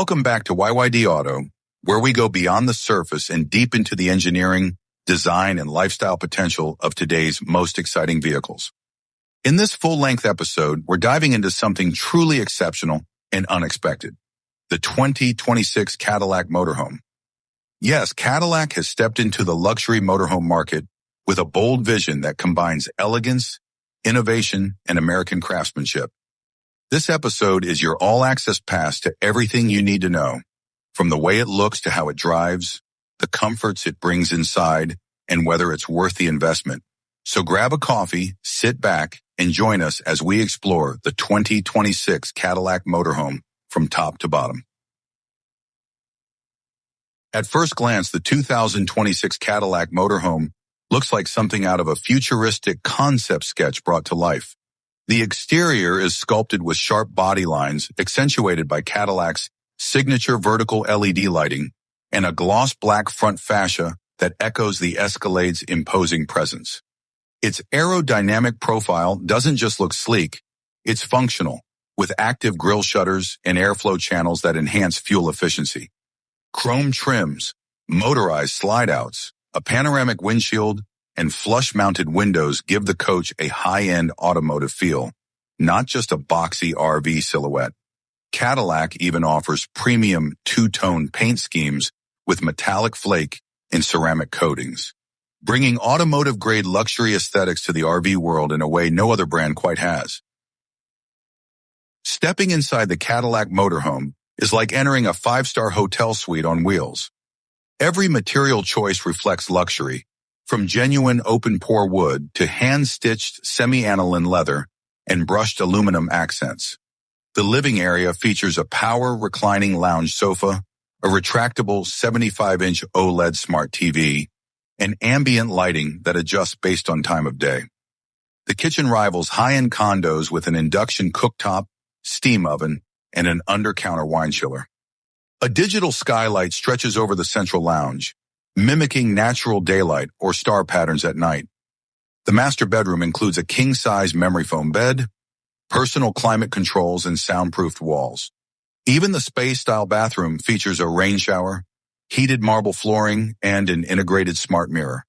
Welcome back to YYD Auto, where we go beyond the surface and deep into the engineering, design, and lifestyle potential of today's most exciting vehicles. In this full-length episode, we're diving into something truly exceptional and unexpected, the 2026 Cadillac Motorhome. Yes, Cadillac has stepped into the luxury motorhome market with a bold vision that combines elegance, innovation, and American craftsmanship. This episode is your all-access pass to everything you need to know, from the way it looks to how it drives, the comforts it brings inside, and whether it's worth the investment. So grab a coffee, sit back, and join us as we explore the 2026 Cadillac Motorhome from top to bottom. At first glance, the 2026 Cadillac Motorhome looks like something out of a futuristic concept sketch brought to life. The exterior is sculpted with sharp body lines accentuated by Cadillac's signature vertical LED lighting and a gloss black front fascia that echoes the Escalade's imposing presence. Its aerodynamic profile doesn't just look sleek, it's functional, with active grille shutters and airflow channels that enhance fuel efficiency. Chrome trims, motorized slide-outs, a panoramic windshield, and flush-mounted windows give the coach a high-end automotive feel, not just a boxy RV silhouette. Cadillac even offers premium two-tone paint schemes with metallic flake and ceramic coatings, bringing automotive-grade luxury aesthetics to the RV world in a way no other brand quite has. Stepping inside the Cadillac Motorhome is like entering a five-star hotel suite on wheels. Every material choice reflects luxury, from genuine open-pore wood to hand-stitched semi-aniline leather and brushed aluminum accents. The living area features a power reclining lounge sofa, a retractable 75-inch OLED smart TV, and ambient lighting that adjusts based on time of day. The kitchen rivals high-end condos with an induction cooktop, steam oven, and an under-counter wine chiller. A digital skylight stretches over the central lounge, mimicking natural daylight or star patterns at night. The master bedroom includes a king-size memory foam bed, personal climate controls, and soundproofed walls. Even the space-style bathroom features a rain shower, heated marble flooring, and an integrated smart mirror.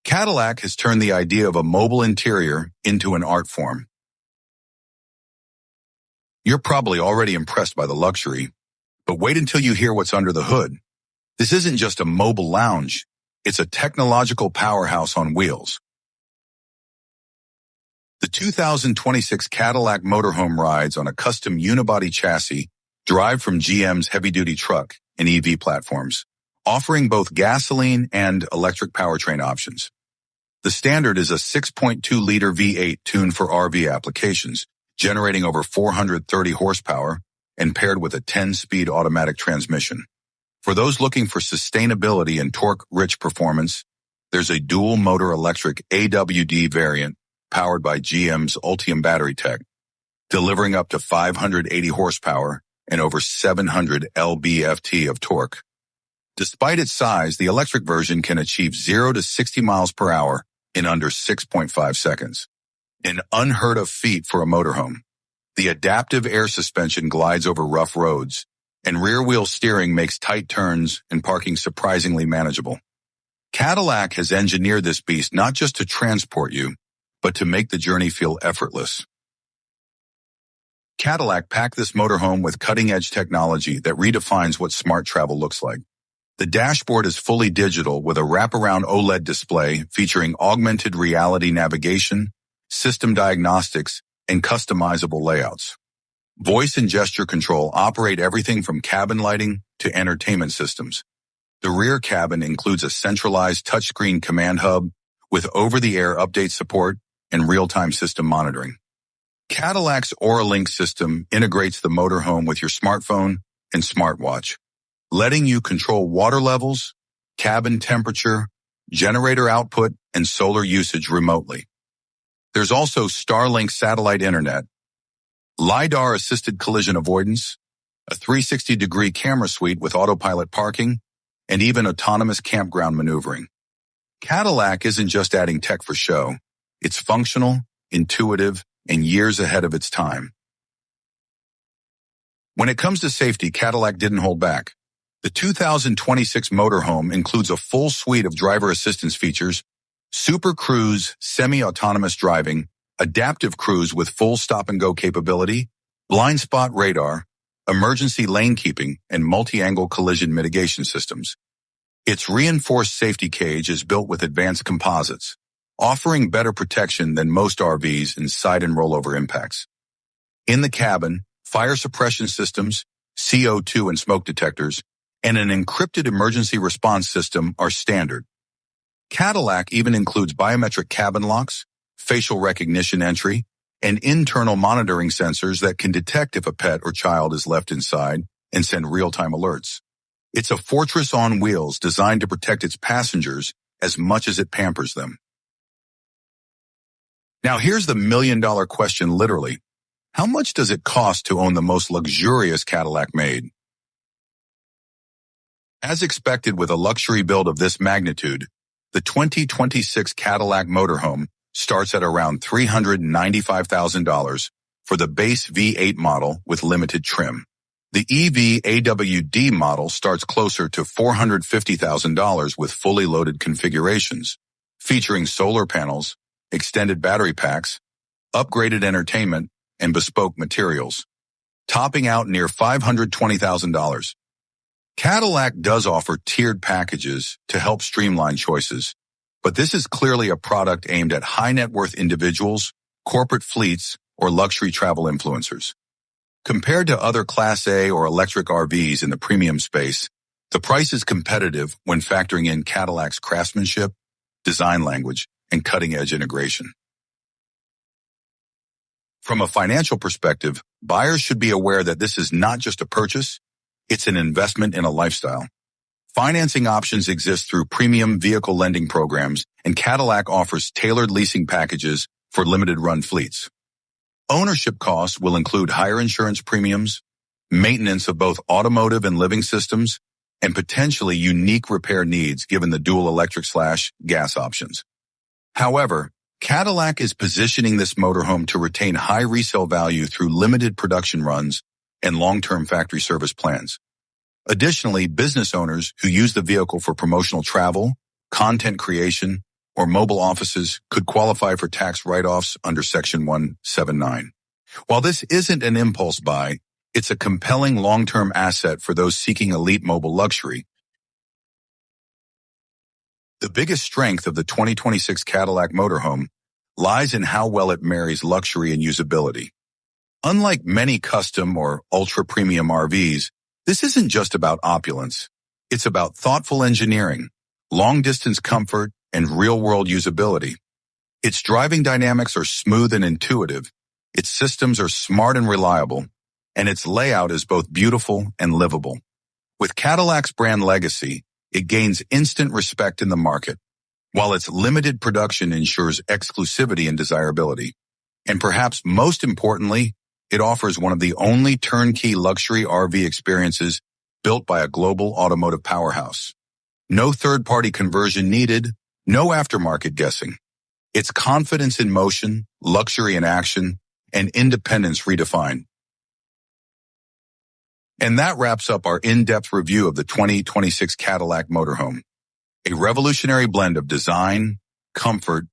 Cadillac has turned the idea of a mobile interior into an art form. You're probably already impressed by the luxury, but wait until you hear what's under the hood. This isn't just a mobile lounge, it's a technological powerhouse on wheels. The 2026 Cadillac Motorhome rides on a custom unibody chassis derived from GM's heavy-duty truck and EV platforms, offering both gasoline and electric powertrain options. The standard is a 6.2-liter V8 tuned for RV applications, generating over 430 horsepower and paired with a 10-speed automatic transmission. For those looking for sustainability and torque-rich performance, there's a dual-motor electric AWD variant powered by GM's Ultium battery tech, delivering up to 580 horsepower and over 700 lb-ft of torque. Despite its size, the electric version can achieve 0 to 60 miles per hour in under 6.5 seconds, an unheard-of feat for a motorhome. The adaptive air suspension glides over rough roads, and rear-wheel steering makes tight turns and parking surprisingly manageable. Cadillac has engineered this beast not just to transport you, but to make the journey feel effortless. Cadillac packed this motorhome with cutting-edge technology that redefines what smart travel looks like. The dashboard is fully digital with a wraparound OLED display featuring augmented reality navigation, system diagnostics, and customizable layouts. Voice and gesture control operate everything from cabin lighting to entertainment systems. The rear cabin includes a centralized touchscreen command hub with over-the-air update support and real-time system monitoring. Cadillac's AuraLink system integrates the motorhome with your smartphone and smartwatch, letting you control water levels, cabin temperature, generator output, and solar usage remotely. There's also Starlink satellite internet, LiDAR-assisted collision avoidance, a 360-degree camera suite with autopilot parking, and even autonomous campground maneuvering. Cadillac isn't just adding tech for show. It's functional, intuitive, and years ahead of its time. When it comes to safety, Cadillac didn't hold back. The 2026 Motorhome includes a full suite of driver assistance features, Super Cruise, semi-autonomous driving, adaptive cruise with full stop-and-go capability, blind spot radar, emergency lane keeping, and multi-angle collision mitigation systems. Its reinforced safety cage is built with advanced composites, offering better protection than most RVs in side and rollover impacts. In the cabin, fire suppression systems, CO2 and smoke detectors, and an encrypted emergency response system are standard. Cadillac even includes biometric cabin locks, facial recognition entry, and internal monitoring sensors that can detect if a pet or child is left inside and send real-time alerts. It's a fortress on wheels designed to protect its passengers as much as it pampers them. Now here's the million-dollar question literally. How much does it cost to own the most luxurious Cadillac made? As expected with a luxury build of this magnitude, the 2026 Cadillac Motorhome starts at around $395,000 for the base V8 model with limited trim. The EV AWD model starts closer to $450,000 with fully loaded configurations, featuring solar panels, extended battery packs, upgraded entertainment, and bespoke materials, topping out near $520,000. Cadillac does offer tiered packages to help streamline choices, but this is clearly a product aimed at high-net-worth individuals, corporate fleets, or luxury travel influencers. Compared to other Class A or electric RVs in the premium space, the price is competitive when factoring in Cadillac's craftsmanship, design language, and cutting-edge integration. From a financial perspective, buyers should be aware that this is not just a purchase, it's an investment in a lifestyle. Financing options exist through premium vehicle lending programs, and Cadillac offers tailored leasing packages for limited-run fleets. Ownership costs will include higher insurance premiums, maintenance of both automotive and living systems, and potentially unique repair needs given the dual electric/gas options. However, Cadillac is positioning this motorhome to retain high resale value through limited production runs and long-term factory service plans. Additionally, business owners who use the vehicle for promotional travel, content creation, or mobile offices could qualify for tax write-offs under Section 179. While this isn't an impulse buy, it's a compelling long-term asset for those seeking elite mobile luxury. The biggest strength of the 2026 Cadillac Motorhome lies in how well it marries luxury and usability. Unlike many custom or ultra-premium RVs, this isn't just about opulence. It's about thoughtful engineering, long-distance comfort, and real-world usability. Its driving dynamics are smooth and intuitive, its systems are smart and reliable, and its layout is both beautiful and livable. With Cadillac's brand legacy, it gains instant respect in the market, while its limited production ensures exclusivity and desirability. And perhaps most importantly, it offers one of the only turnkey luxury RV experiences built by a global automotive powerhouse. No third-party conversion needed, no aftermarket guessing. It's confidence in motion, luxury in action, and independence redefined. And that wraps up our in-depth review of the 2026 Cadillac Motorhome. A revolutionary blend of design, comfort,